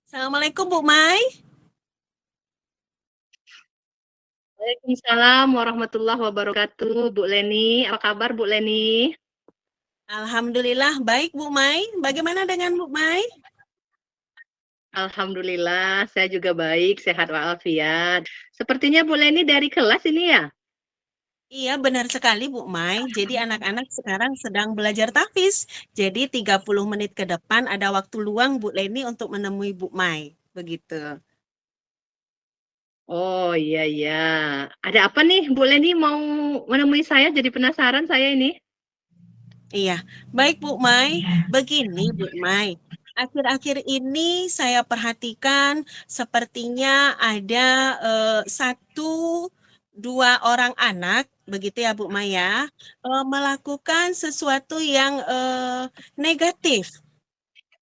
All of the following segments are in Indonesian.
Assalamualaikum Bu Mai. Waalaikumsalam warahmatullahi wabarakatuh. Bu Leni, apa kabar Bu Leni? Alhamdulillah baik Bu Mai. Bagaimana dengan Bu Mai? Alhamdulillah, saya juga baik, sehat walafiat. Sepertinya Bu Leni dari kelas ini ya? Iya benar sekali Bu Mai. Jadi anak-anak sekarang sedang belajar tahfiz. Jadi 30 menit ke depan ada waktu luang Bu Leni untuk menemui Bu Mai. Begitu. Oh iya iya. Ada apa nih Bu Leni mau menemui saya? Jadi penasaran saya ini. Iya, baik Bu Mai. Begini Bu Mai. Akhir-akhir ini saya perhatikan sepertinya ada satu dua orang anak, begitu ya Bu Mai ya, melakukan sesuatu yang negatif.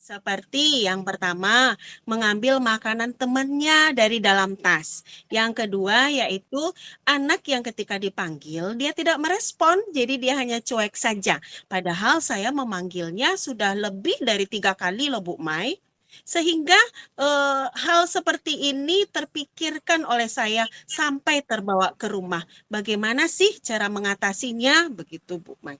Seperti yang pertama, mengambil makanan temannya dari dalam tas. Yang kedua, yaitu anak yang ketika dipanggil, dia tidak merespon, jadi dia hanya cuek saja. Padahal saya memanggilnya sudah lebih dari 3 kali loh Bu Mai. Sehingga hal seperti ini terpikirkan oleh saya sampai terbawa ke rumah. Bagaimana sih cara mengatasinya? Begitu Bu Mai.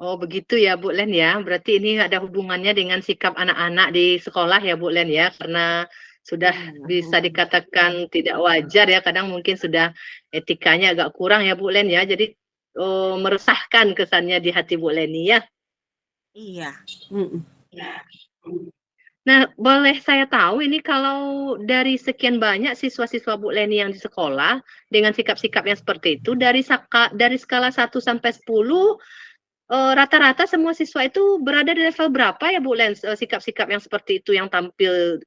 Oh begitu ya Bu Len ya. Berarti ini ada hubungannya dengan sikap anak-anak di sekolah ya Bu Len ya. Karena sudah Iya. bisa dikatakan tidak wajar ya. Kadang mungkin sudah etikanya agak kurang ya Bu Len ya. Jadi meresahkan kesannya di hati Bu Leni ya. Iya. Mm-mm. Nah, boleh saya tahu ini kalau dari sekian banyak siswa-siswa Bu Leni yang di sekolah dengan sikap-sikap yang seperti itu dari skala 1 sampai 10 rata-rata semua siswa itu berada di level berapa ya Bu Len sikap-sikap yang seperti itu yang tampil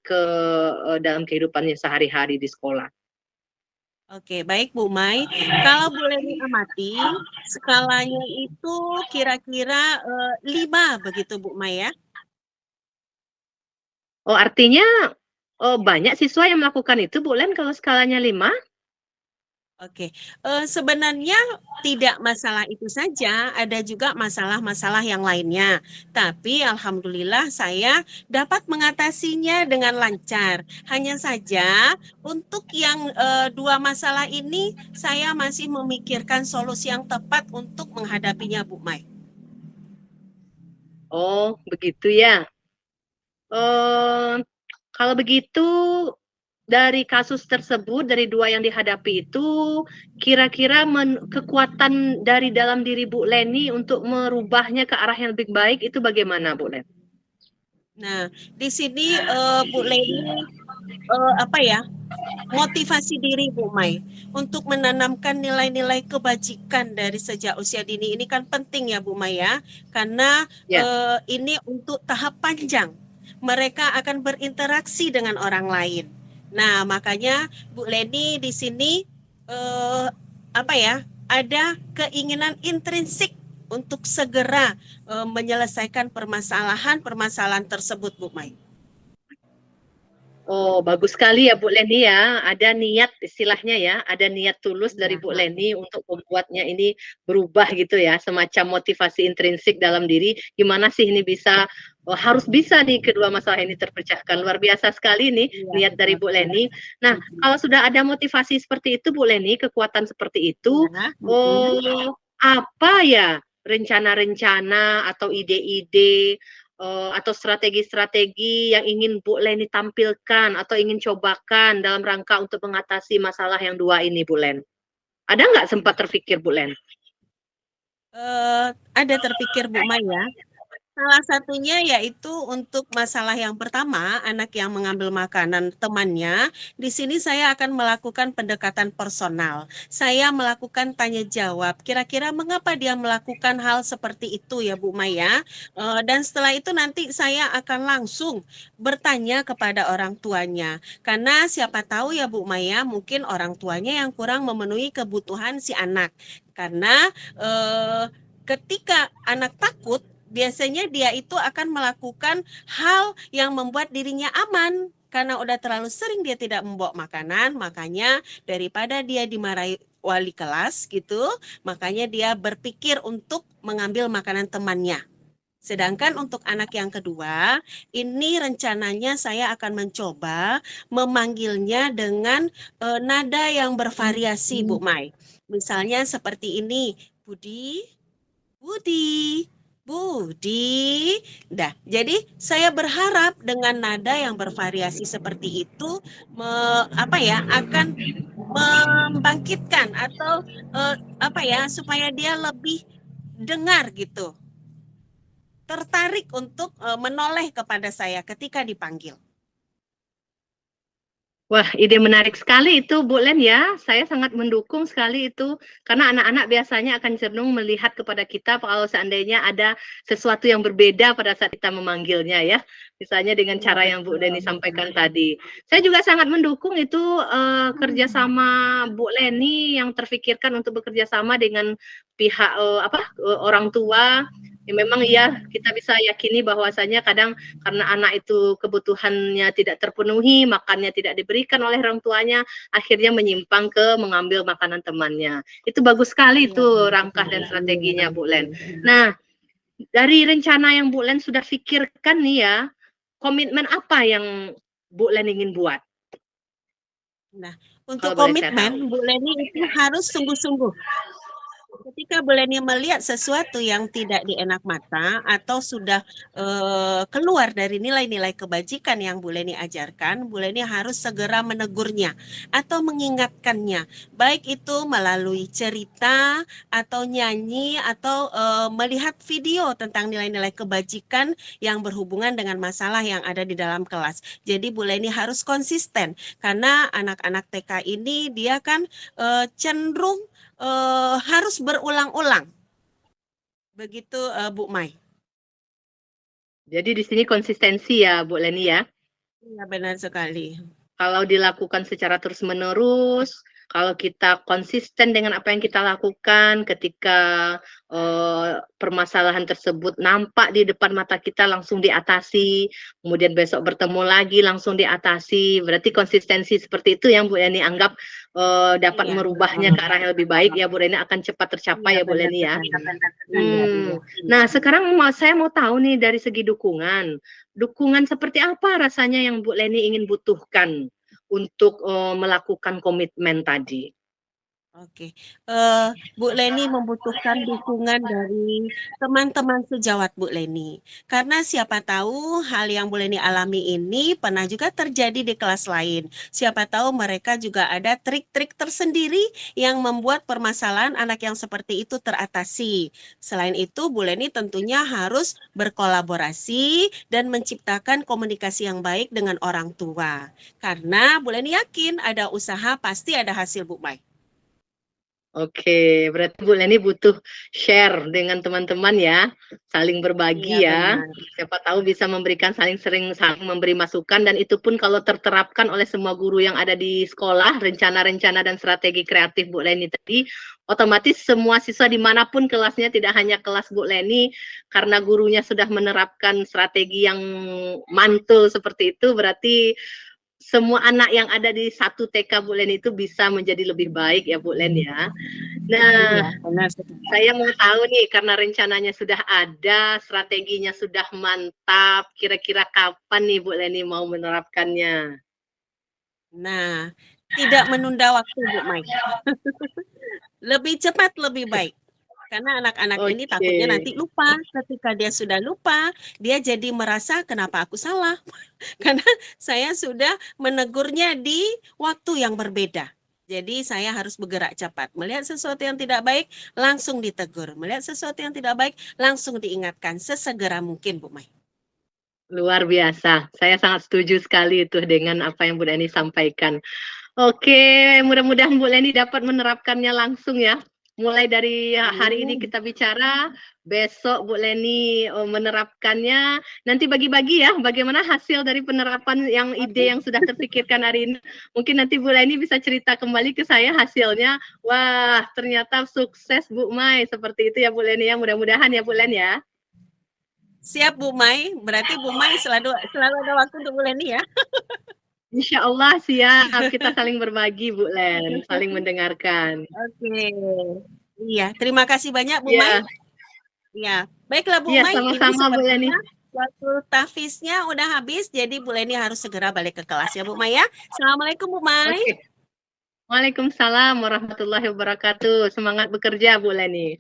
dalam kehidupannya sehari-hari di sekolah? Oke, baik Bu Mai. Kalau boleh diamati, skalanya itu kira-kira 5 begitu Bu Mai ya. Oh, artinya banyak siswa yang melakukan itu Bu Len kalau skalanya 5? Oke, sebenarnya tidak masalah itu saja, ada juga masalah-masalah yang lainnya. Tapi alhamdulillah saya dapat mengatasinya dengan lancar. Hanya saja untuk yang dua masalah ini, saya masih memikirkan solusi yang tepat untuk menghadapinya Bu Mai. Oh, begitu ya. Eh, Kalau begitu, dari kasus tersebut, dari dua yang dihadapi itu, kira-kira kekuatan dari dalam diri Bu Leni untuk merubahnya ke arah yang lebih baik itu bagaimana, Bu Len? Nah, di sini Bu Leni apa ya? Motivasi diri Bu Mai untuk menanamkan nilai-nilai kebajikan dari sejak usia dini ini kan penting ya Bu Mai ya, karena Ya. ini untuk tahap panjang. Mereka akan berinteraksi dengan orang lain. Nah, makanya Bu Leni di sini eh, apa ya? Ada keinginan intrinsik untuk segera menyelesaikan permasalahan-permasalahan tersebut Bu Mai. Oh, bagus sekali ya Bu Leni ya. Ada niat istilahnya ya, ada niat tulus dari Iya, Bu Leni untuk membuatnya ini berubah gitu ya, semacam motivasi intrinsik dalam diri. Gimana sih ini bisa harus bisa nih kedua masalah ini terpecahkan. Luar biasa sekali nih iya niat dari betul. Bu Leni. Nah, kalau sudah ada motivasi seperti itu Bu Leni, kekuatan seperti itu, Ya. oh apa ya rencana-rencana atau ide-ide atau strategi-strategi yang ingin Bu Leni tampilkan atau ingin cobakan dalam rangka untuk mengatasi masalah yang dua ini, Bu Len? Ada nggak sempat terpikir, Bu Len? Ada terpikir Bu Maya. Salah satunya yaitu untuk masalah yang pertama, anak yang mengambil makanan temannya. Di sini saya akan melakukan pendekatan personal. Saya melakukan tanya jawab. Kira-kira mengapa dia melakukan hal seperti itu ya Bu Maya? Dan setelah itu nanti saya akan langsung bertanya kepada orang tuanya. Karena siapa tahu ya Bu Maya, mungkin orang tuanya yang kurang memenuhi kebutuhan si anak. Karena ketika anak takut, biasanya dia itu akan melakukan hal yang membuat dirinya aman. Karena udah terlalu sering dia tidak membawa makanan, makanya daripada dia dimarahi wali kelas gitu, makanya dia berpikir untuk mengambil makanan temannya. Sedangkan untuk anak yang kedua, ini rencananya saya akan mencoba memanggilnya dengan nada yang bervariasi, Bu Mai. Misalnya seperti ini, Budi, Budi, Budi. Dah, jadi saya berharap dengan nada yang bervariasi seperti itu, akan membangkitkan atau supaya dia lebih dengar gitu, tertarik untuk menoleh kepada saya ketika dipanggil. Wah, ide menarik sekali itu, Bu Len ya. Saya sangat mendukung sekali itu. Karena anak-anak biasanya akan cenderung melihat kepada kita kalau seandainya ada sesuatu yang berbeda pada saat kita memanggilnya ya. Misalnya dengan cara yang Bu Leni sampaikan tadi. Saya juga sangat mendukung itu kerjasama Bu Leni yang terfikirkan untuk bekerja sama dengan pihak orang tua. Ya, memang ya kita bisa yakini bahwasanya kadang karena anak itu kebutuhannya tidak terpenuhi, makannya tidak diberikan oleh orang tuanya, akhirnya menyimpang ke mengambil makanan temannya. Itu bagus sekali itu langkah dan strateginya Bu Len. Nah, dari rencana yang Bu Len sudah pikirkan nih ya, komitmen apa yang Bu Len ingin buat? Nah, untuk komitmen Bu Leni itu harus sungguh-sungguh. Ketika Bu Leni melihat sesuatu yang tidak dienak mata atau sudah keluar dari nilai-nilai kebajikan yang Bu Leni ajarkan, Bu Leni harus segera menegurnya atau mengingatkannya, baik itu melalui cerita atau nyanyi atau melihat video tentang nilai-nilai kebajikan yang berhubungan dengan masalah yang ada di dalam kelas. Jadi Bu Leni harus konsisten karena anak-anak TK ini dia kan cenderung harus berulang-ulang. Begitu Bu Mai. Jadi di sini konsistensi ya Bu Leni ya. Iya benar sekali. Kalau dilakukan secara terus-menerus, kalau kita konsisten dengan apa yang kita lakukan, ketika permasalahan tersebut nampak di depan mata kita langsung diatasi, kemudian besok bertemu lagi langsung diatasi, berarti konsistensi seperti itu yang Bu Leni anggap dapat merubahnya ke arah yang lebih baik ya Bu Leni, akan cepat tercapai ya Bu Leni ya. Nah sekarang saya mau tahu nih dari segi dukungan seperti apa rasanya yang Bu Leni ingin butuhkan untuk melakukan komitmen tadi? Oke, Bu Leni membutuhkan dukungan dari teman-teman sejawat Bu Leni. Karena siapa tahu hal yang Bu Leni alami ini pernah juga terjadi di kelas lain. Siapa tahu mereka juga ada trik-trik tersendiri yang membuat permasalahan anak yang seperti itu teratasi. Selain itu, Bu Leni tentunya harus berkolaborasi dan menciptakan komunikasi yang baik dengan orang tua. Karena Bu Leni yakin ada usaha pasti ada hasil, Bu Mai. Oke, berarti Bu Leni butuh share dengan teman-teman ya, saling berbagi ya. Benar. Siapa tahu bisa memberikan saling memberi masukan, dan itu pun kalau terterapkan oleh semua guru yang ada di sekolah, rencana-rencana dan strategi kreatif Bu Leni tadi, otomatis semua siswa dimanapun kelasnya, tidak hanya kelas Bu Leni, karena gurunya sudah menerapkan strategi yang mantul seperti itu, berarti semua anak yang ada di satu TK Bu Len itu bisa menjadi lebih baik ya Bu Len ya. Nah, saya mau tahu nih, karena rencananya sudah ada, strateginya sudah mantap, kira-kira kapan nih Bu Leni mau menerapkannya? Nah, tidak menunda waktu Bu Mai. Lebih cepat lebih baik. Karena anak-anak ini takutnya nanti lupa. Ketika dia sudah lupa, dia jadi merasa kenapa aku salah. Karena saya sudah menegurnya di waktu yang berbeda. Jadi saya harus bergerak cepat. Melihat sesuatu yang tidak baik, langsung ditegur. Melihat sesuatu yang tidak baik, langsung diingatkan sesegera mungkin Bu Mai. Luar biasa. Saya sangat setuju sekali itu dengan apa yang Bu Leni sampaikan. Oke, mudah-mudahan Bu Leni dapat menerapkannya langsung ya. Mulai dari hari ini kita bicara, besok Bu Leni menerapkannya. Nanti bagi-bagi ya, bagaimana hasil dari penerapan yang ide yang sudah terpikirkan hari ini. Mungkin nanti Bu Leni bisa cerita kembali ke saya hasilnya. Wah, ternyata sukses Bu Mai. Seperti itu ya Bu Leni ya. Mudah-mudahan ya Bu Leni ya. Siap Bu Mai, berarti Bu Mai selalu ada waktu untuk Bu Leni ya. Insya Allah siap, kita saling berbagi Bu Len, saling mendengarkan. Oke, iya terima kasih banyak Bu Mai. Ya, Baiklah Bu Iya, Mai, ini sama-sama Bu Leni. sepertinya waktu tahfiznya udah habis, jadi Bu Leni harus segera balik ke kelas ya Bu Mai ya. Assalamualaikum Bu Mai. Oke. Waalaikumsalam warahmatullahi wabarakatuh. Semangat bekerja Bu Leni.